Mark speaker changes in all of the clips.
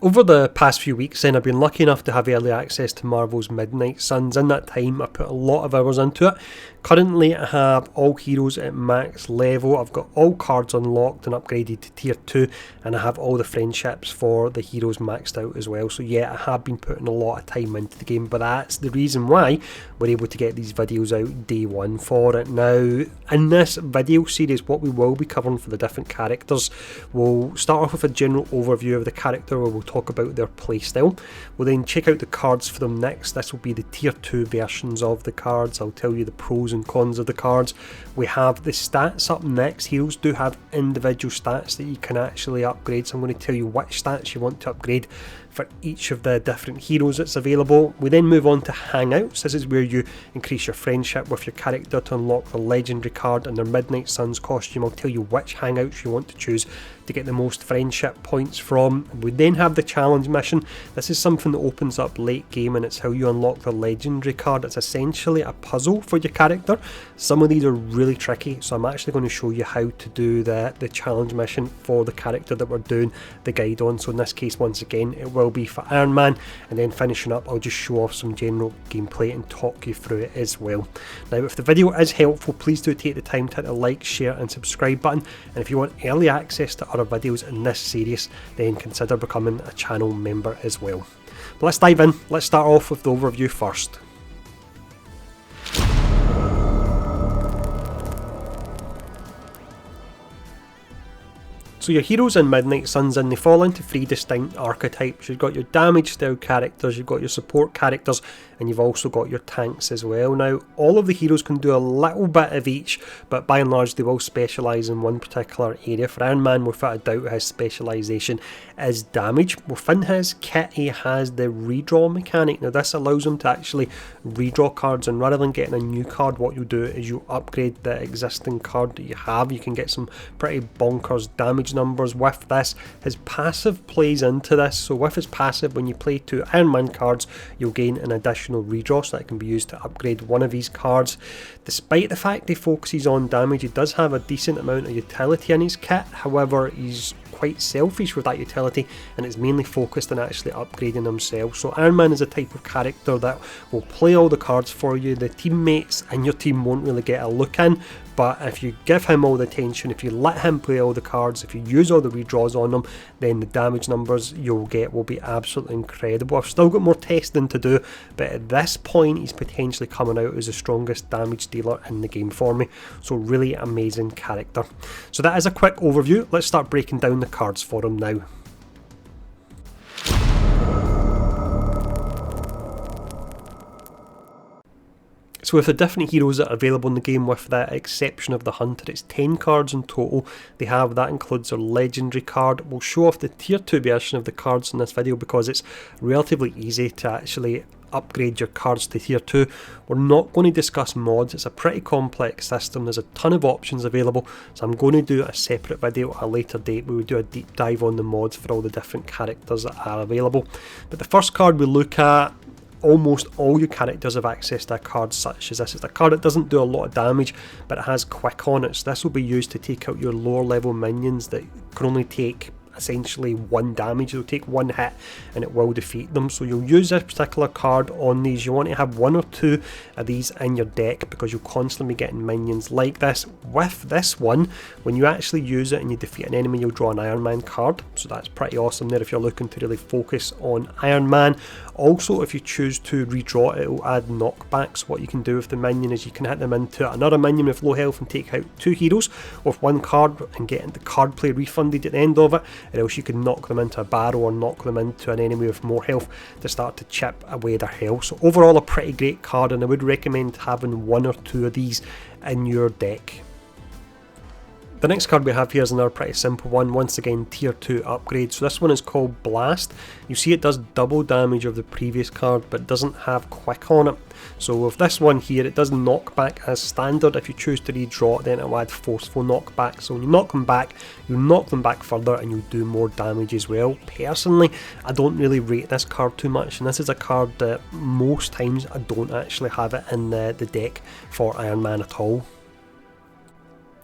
Speaker 1: Over the past few weeks then, I've been lucky enough to have early access to Marvel's Midnight Suns. In that time I put a lot of hours into it. Currently I have all heroes at max level, I've got all cards unlocked and upgraded to tier 2, and I have all the friendships for the heroes maxed out as well. So yeah, I have been putting a lot of time into the game, but that's the reason why we're able to get these videos out day one for it. Now, in this video series, what we will be covering for the different characters, we'll start off with a general overview of the character where we'll talk about their playstyle. We'll then check out the cards for them next. This will be the tier 2 versions of the cards. I'll tell you the pros and cons of the cards. We have the stats up next. Heroes do have individual stats that you can actually upgrade, so I'm going to tell you which stats you want to upgrade for each of the different heroes that's available. We then move on to Hangouts. This is where you increase your friendship with your character to unlock the legendary card and their Midnight Suns costume. I'll tell you which Hangouts you want to choose to get the most friendship points from. We then have the challenge mission. This is something that opens up late game, and it's how you unlock the legendary card. It's essentially a puzzle for your character. Some of these are really tricky, so I'm actually going to show you how to do the challenge mission for the character that we're doing the guide on. So in this case, once again, it will be for Iron Man, and then finishing up I'll just show off some general gameplay and talk you through it as well. Now, if the video is helpful, please do take the time to hit the like, share and subscribe button, and if you want early access to other videos in this series, then consider becoming a channel member as well. But let's dive in. Let's start off with the overview first. So your heroes in Midnight Suns, and they fall into 3 distinct archetypes. You've got your damage style characters, you've got your support characters, and you've also got your tanks as well. Now, all of the heroes can do a little bit of each, but by and large they will specialise in one particular area. For Iron Man, without a doubt, his specialisation is damage. Within his kit, he has the redraw mechanic. Now, this allows him to actually redraw cards, and rather than getting a new card, what you do is you upgrade the existing card that you have. You can get some pretty bonkers damage numbers with this. His passive plays into this, so with his passive, when you play 2 Iron Man cards, you'll gain an additional redraw, so that can be used to upgrade one of these cards. Despite the fact he focuses on damage, he does have a decent amount of utility in his kit. However, he's quite selfish with that utility, and it's mainly focused on actually upgrading himself. So Iron Man is a type of character that will play all the cards for you. The teammates in your team won't really get a look in, but if you give him all the attention, if you let him play all the cards, if you use all the redraws on him, then the damage numbers you'll get will be absolutely incredible. I've still got more testing to do, but at this point he's potentially coming out as the strongest damage dealer in the game for me. So really amazing character. So that is a quick overview. Let's start breaking down the cards for him now. So with the different heroes that are available in the game, with the exception of the Hunter, it's 10 cards in total. That includes their legendary card. We'll show off the tier 2 version of the cards in this video because it's relatively easy to actually upgrade your cards to tier 2. We're not going to discuss mods. It's a pretty complex system. There's a ton of options available, so I'm going to do a separate video at a later date where we do a deep dive on the mods for all the different characters that are available. But the first card we look at, almost all your characters have access to a card such as this. It's a card that doesn't do a lot of damage, but it has quick on it, so this will be used to take out your lower level minions that can only take essentially 1 damage. It'll take 1 hit and it will defeat them. So you'll use this particular card on these. You want to have 1 or 2 of these in your deck because you'll constantly be getting minions like this. With this one, when you actually use it and you defeat an enemy, you'll draw an Iron Man card, so that's pretty awesome there if you're looking to really focus on Iron Man. Also, if you choose to redraw it, will add knockbacks. What you can do with the minion is you can hit them into another minion with low health and take out 2 heroes with 1 card and get the card play refunded at the end of it, or else you can knock them into a barrel or knock them into an enemy with more health to start to chip away their health. So overall, a pretty great card, and I would recommend having 1 or 2 of these in your deck. The next card we have here is another pretty simple one, once again tier 2 upgrade. So this one is called Blast. You see it does double damage of the previous card, but doesn't have quick on it. So with this one here, it does knockback as standard. If you choose to redraw it, then it will add forceful knockback. So when you knock them back, you knock them back further and you do more damage as well. Personally, I don't really rate this card too much, and this is a card that most times I don't actually have it in the deck for Iron Man at all.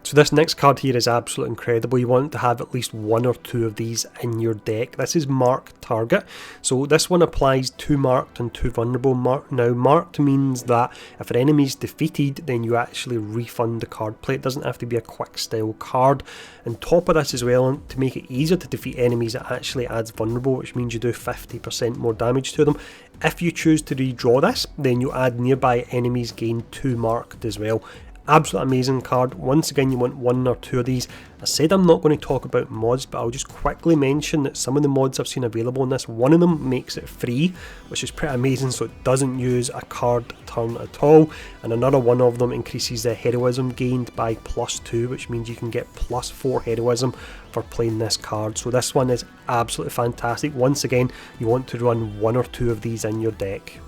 Speaker 1: So this next card here is absolutely incredible. You want to have at least one or two of these in your deck. This is Mark Target. So this one applies to marked and to vulnerable. Now marked means that if an enemy is defeated, then you actually refund the card play. It doesn't have to be a quick style card. On top of this as well, to make it easier to defeat enemies, it actually adds vulnerable, which means you do 50% more damage to them. If you choose to redraw this, then you add nearby enemies gain 2 marked as well. Absolute amazing card. Once again, you want one or two of these. I said I'm not going to talk about mods, but I'll just quickly mention that some of the mods I've seen available in this, one of them makes it free, which is pretty amazing, so it doesn't use a card turn at all, and another one of them increases the heroism gained by +2, which means you can get +4 heroism for playing this card. So this one is absolutely fantastic. Once again, you want to run one or two of these in your deck.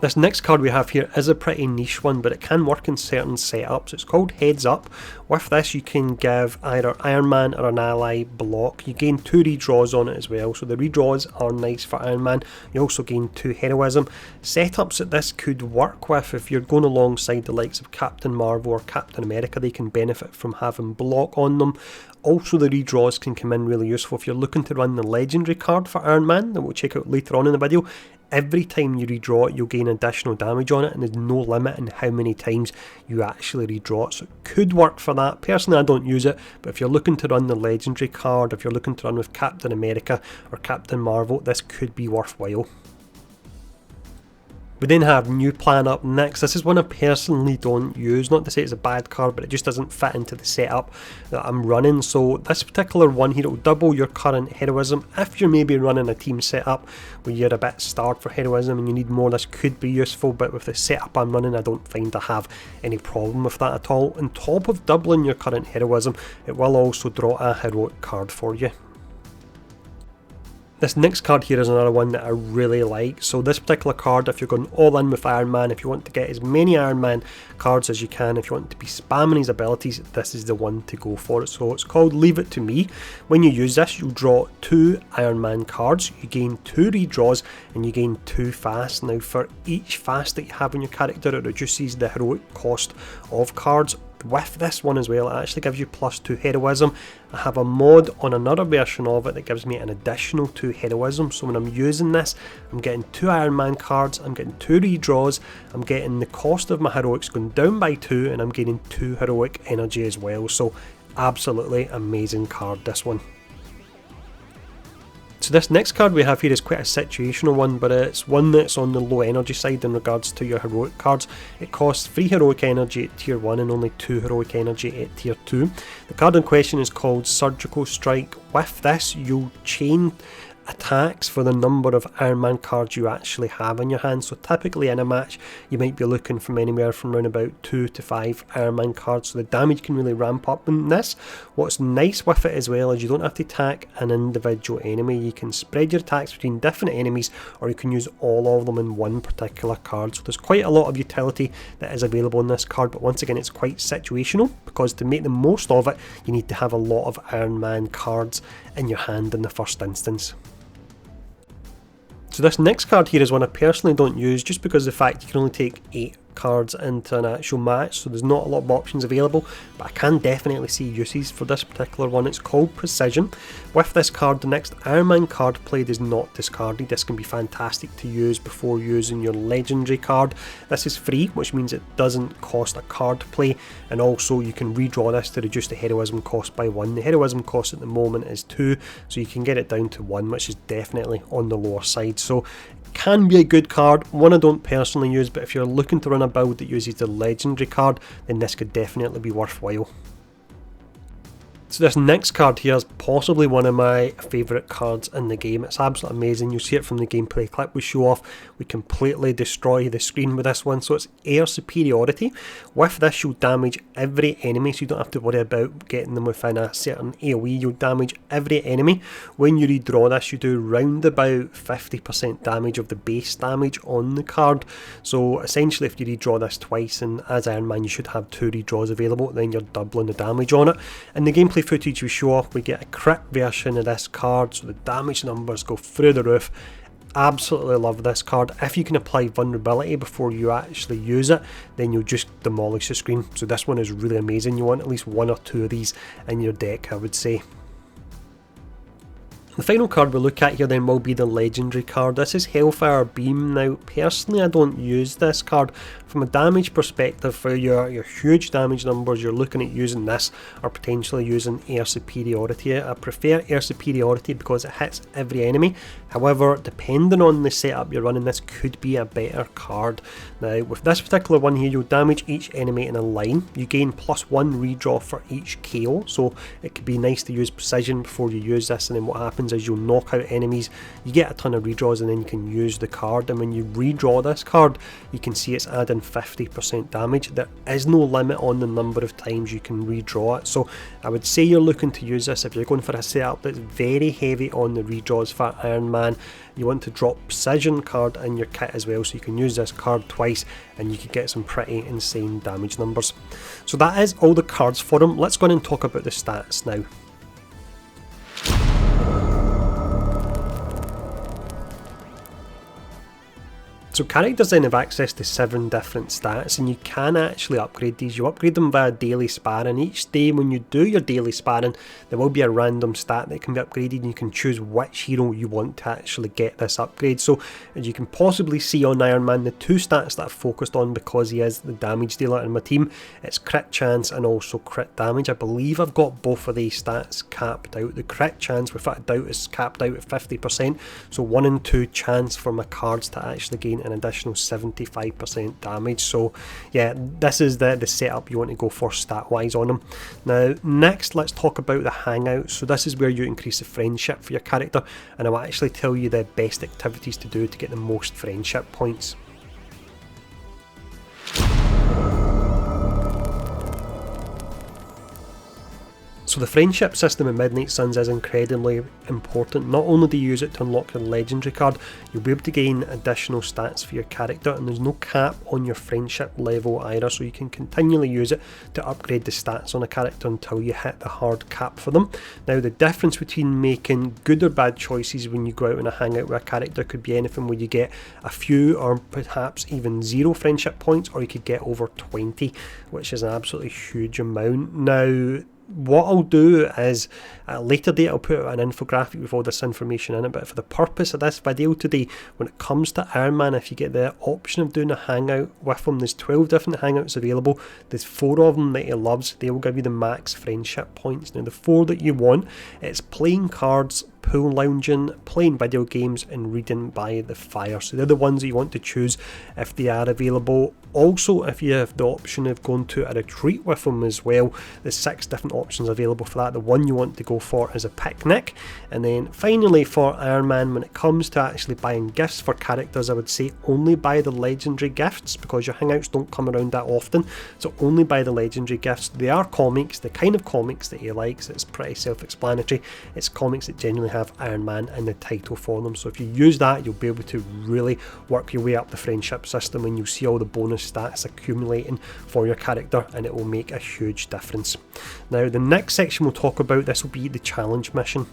Speaker 1: This next card we have here is a pretty niche one, but it can work in certain setups. It's called Heads Up. With this you can give either Iron Man or an ally block. You gain 2 redraws on it as well, so the redraws are nice for Iron Man. You also gain 2 heroism. Setups that this could work with, if you're going alongside the likes of Captain Marvel or Captain America, they can benefit from having block on them. Also the redraws can come in really useful if you're looking to run the legendary card for Iron Man that we'll check out later on in the video. Every time you redraw it, you'll gain additional damage on it, and there's no limit in how many times you actually redraw it, so it could work for that. Personally, I don't use it, but if you're looking to run the legendary card, if you're looking to run with Captain America or Captain Marvel, this could be worthwhile. We then have New Plan up next. This is one I personally don't use, not to say it's a bad card, but it just doesn't fit into the setup that I'm running. So this particular one here, it will double your current heroism. If you're maybe running a team setup where you're a bit starved for heroism and you need more, this could be useful, but with the setup I'm running, I don't find I have any problem with that at all. On top of doubling your current heroism, it will also draw a heroic card for you. This next card here is another one that I really like. So this particular card, if you're going all in with Iron Man, if you want to get as many Iron Man cards as you can, if you want to be spamming his abilities, this is the one to go for. So it's called Leave It To Me. When you use this, you'll draw 2 Iron Man cards, you gain 2 redraws, and you gain 2 fast. Now for each fast that you have on your character, it reduces the heroic cost of cards. With this one as well, it actually gives you +2 heroism. I have a mod on another version of it that gives me an additional 2 heroism, so when I'm using this, I'm getting 2 Iron Man cards, I'm getting 2 redraws, I'm getting the cost of my heroics going down by 2, and I'm gaining 2 heroic energy as well. So absolutely amazing card, this one. So this next card we have here is quite a situational one, but it's one that's on the low energy side in regards to your heroic cards. It costs 3 heroic energy at tier 1 and only 2 heroic energy at tier 2. The card in question is called Surgical Strike. With this, you'll chain attacks for the number of Iron Man cards you actually have in your hand. So typically in a match you might be looking from anywhere from around about 2 to 5 Iron Man cards, so the damage can really ramp up in this. What's nice with it as well is you don't have to attack an individual enemy. You can spread your attacks between different enemies, or you can use all of them in one particular card. So there's quite a lot of utility that is available in this card, but once again it's quite situational, because to make the most of it you need to have a lot of Iron Man cards in your hand in the first instance. So this next card here is one I personally don't use, just because of the fact you can only take 8 cards into an actual match, so there's not a lot of options available, but I can definitely see uses for this particular one. It's called Precision. With this card, the next Iron Man card played is not discarded. This can be fantastic to use before using your legendary card. This is free, which means it doesn't cost a card to play, and also you can redraw this to reduce the heroism cost by 1. The heroism cost at the moment is 2, so you can get it down to 1, which is definitely on the lower side. So can be a good card, one I don't personally use, but if you're looking to run a build that uses the legendary card, then this could definitely be worthwhile. So this next card here is possibly one of my favourite cards in the game. It's absolutely amazing. You see it from the gameplay clip we show off. We completely destroy the screen with this one. So it's Air Superiority. With this you'll damage every enemy, so you don't have to worry about getting them within a certain AoE. You'll damage every enemy. When you redraw this, you do round about 50% damage of the base damage on the card. So essentially if you redraw this twice, and as Iron Man you should have 2 redraws available, then you're doubling the damage on it. In the gameplay footage we show off, we get a crit version of this card, so the damage numbers go through the roof. absolutely love this card. If you can apply vulnerability before you actually use it, then you'll just demolish the screen. So this one is really amazing. You want at least 1 or 2 of these in your deck, I would say. The final card we'll look at here then will be the legendary card. This is Hellfire Beam. Now personally I don't use this card. From a damage perspective, for your huge damage numbers, you're looking at using this or potentially using Air Superiority. I prefer Air Superiority because it hits every enemy. However, depending on the setup you're running, this could be a better card. Now with this particular one here, you'll damage each enemy in a line. You gain +1 redraw for each KO, so it could be nice to use precision before you use this, and then what happens is you'll knock out enemies, you get a ton of redraws, and then you can use the card. And when you redraw this card, you can see it's adding 50% damage. There is no limit on the number of times you can redraw it, so I would say you're looking to use this if you're going for a setup that's very heavy on the redraws for Iron Man. You want to drop Precision card in your kit as well, so you can use this card twice and you can get some pretty insane damage numbers. So that is all the cards for him. Let's go on and talk about the stats now. So characters then have access to 7 different stats, and you can actually upgrade these. You upgrade them via daily sparring. Each day when you do your daily sparring, there will be a random stat that can be upgraded, and you can choose which hero you want to actually get this upgrade. So as you can possibly see on Iron Man, the 2 stats that I've focused on because he is the damage dealer in my team, it's crit chance and also crit damage. I believe I've got both of these stats capped out. The crit chance without a doubt is capped out at 50%, so 1 in 2 chance for my cards to actually gain an additional 75% damage. So yeah, this is the setup you want to go for stat wise on them. Now next, let's talk about the Hangouts. So this is where you increase the friendship for your character, and I will actually tell you the best activities to do to get the most friendship points. So the friendship system in Midnight Suns is incredibly important. Not only do you use it to unlock your legendary card, you'll be able to gain additional stats for your character, and there's no cap on your friendship level either, so you can continually use it to upgrade the stats on a character until you hit the hard cap for them. Now the difference between making good or bad choices when you go out on a hangout with a character could be anything where you get a few or perhaps even 0 friendship points, or you could get over 20, which is an absolutely huge amount. Now what I'll do is at a later date I'll put out an infographic with all this information in it, but for the purpose of this video today, when it comes to Iron Man, if you get the option of doing a hangout with him, there's 12 different hangouts available. There's 4 of them that he loves. They will give you the max friendship points. Now the 4 that you want, it's playing cards, pool lounging, playing video games, and reading by the fire. So they're the ones that you want to choose if they are available. Also, if you have the option of going to a retreat with them as well, there's 6 different options available for that. The one you want to go for is a picnic. And then finally for Iron Man, when it comes to actually buying gifts for characters, I would say only buy the legendary gifts, because your hangouts don't come around that often, so only buy the legendary gifts. They are comics, the kind of comics that he likes. It's pretty self-explanatory. It's comics that genuinely have Iron Man in the title for them, so if you use that, you'll be able to really work your way up the friendship system, and you'll see all the bonus stats accumulating for your character, and it will make a huge difference. Now the next section we'll talk about, this will be the challenge mission.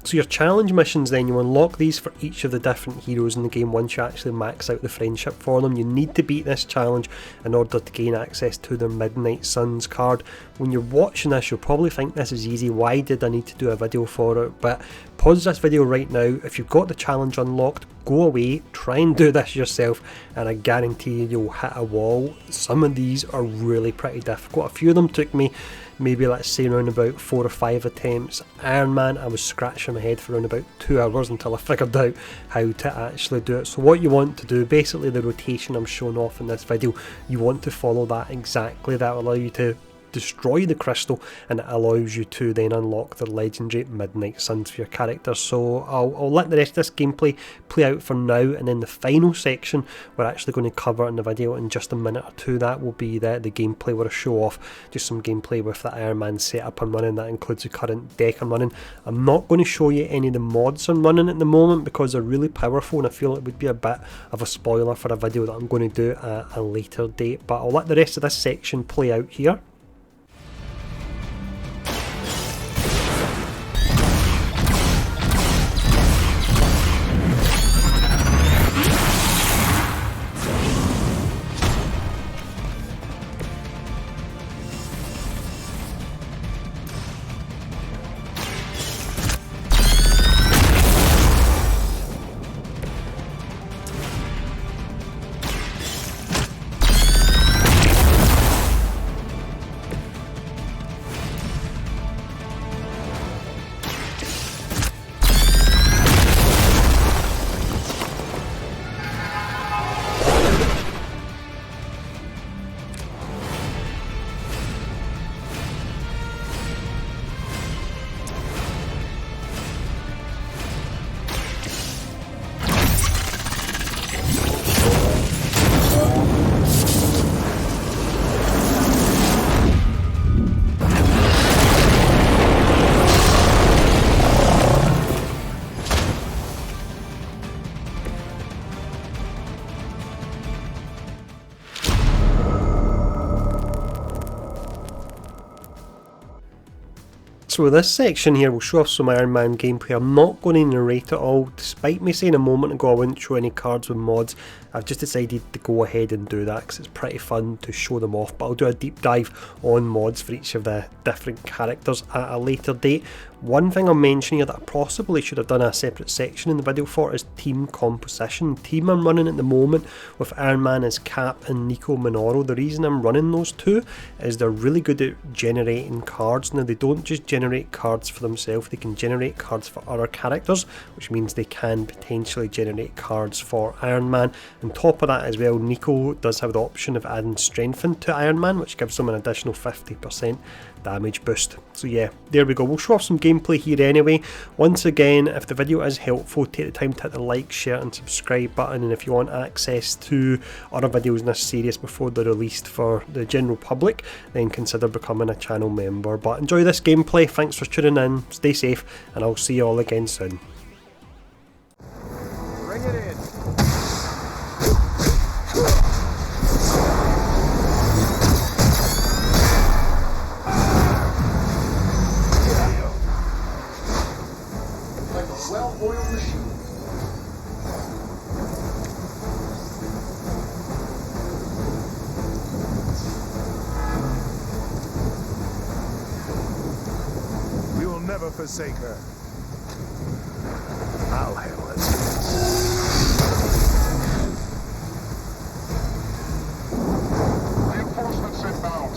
Speaker 1: So your challenge missions then, you unlock these for each of the different heroes in the game once you actually max out the friendship for them. You need to beat this challenge in order to gain access to their Midnight Suns card. When you're watching this, you'll probably think this is easy, why did I need to do a video for it? But pause this video right now. If you've got the challenge unlocked, go away, try and do this yourself, and I guarantee you'll hit a wall. Some of these are really pretty difficult. A few of them took me maybe, let's say, around about 4 or 5 attempts. Iron Man, I was scratching my head for around about 2 hours until I figured out how to actually do it. So what you want to do, basically the rotation I'm showing off in this video, you want to follow that exactly. That will allow you to destroy the crystal, and it allows you to then unlock the legendary Midnight Suns for your character. So I'll let the rest of this gameplay play out for now, and then the final section we're actually going to cover in the video in just a minute or two. That will be the gameplay where I show off just some gameplay with the Iron Man setup I'm running. That includes the current deck I'm running. I'm not going to show you any of the mods I'm running at the moment because they're really powerful, and I feel it would be a bit of a spoiler for a video that I'm going to do at a later date. But I'll let the rest of this section play out here. So this section here will show off some Iron Man gameplay. I'm not going to narrate it all, despite me saying a moment ago I wouldn't show any cards with mods. I've just decided to go ahead and do that because it's pretty fun to show them off, but I'll do a deep dive on mods for each of the different characters at a later date. One thing I'll mention here that I possibly should have done a separate section in the video for is team composition. The team I'm running at the moment with Iron Man as Cap and Nico Minoru. The reason I'm running those two is they're really good at generating cards. Now they don't just generate cards for themselves, they can generate cards for other characters, which means they can potentially generate cards for Iron Man. On top of that as well, Nico does have the option of adding Strengthen to Iron Man, which gives him an additional 50% damage boost. So yeah, there we go. We'll show off some gameplay here anyway. Once again, if the video is helpful, take the time to hit the like, share and subscribe button, and if you want access to other videos in this series before they're released for the general public, then consider becoming a channel member. But enjoy this gameplay, thanks for tuning in, stay safe, and I'll see you all again soon.
Speaker 2: Bring it in. Well-oiled machine. We will never forsake her. I'll handle it. Reinforcements inbound.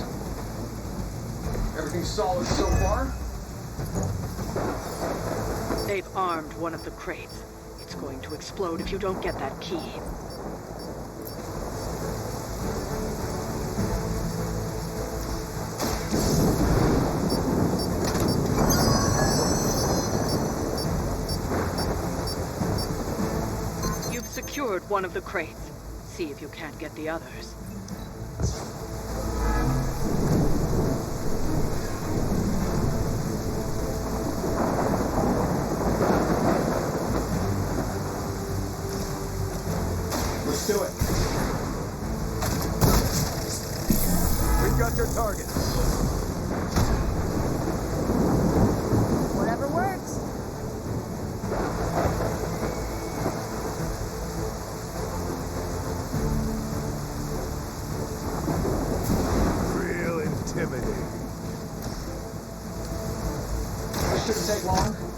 Speaker 2: Everything solid so far?
Speaker 3: They've armed one of the crates. It's going to explode if you don't get that key. You've secured one of the crates. See if you can't get the others.
Speaker 2: Let's do it. We've got your target.
Speaker 4: Whatever works.
Speaker 2: Real intimidating.
Speaker 4: This shouldn't take long.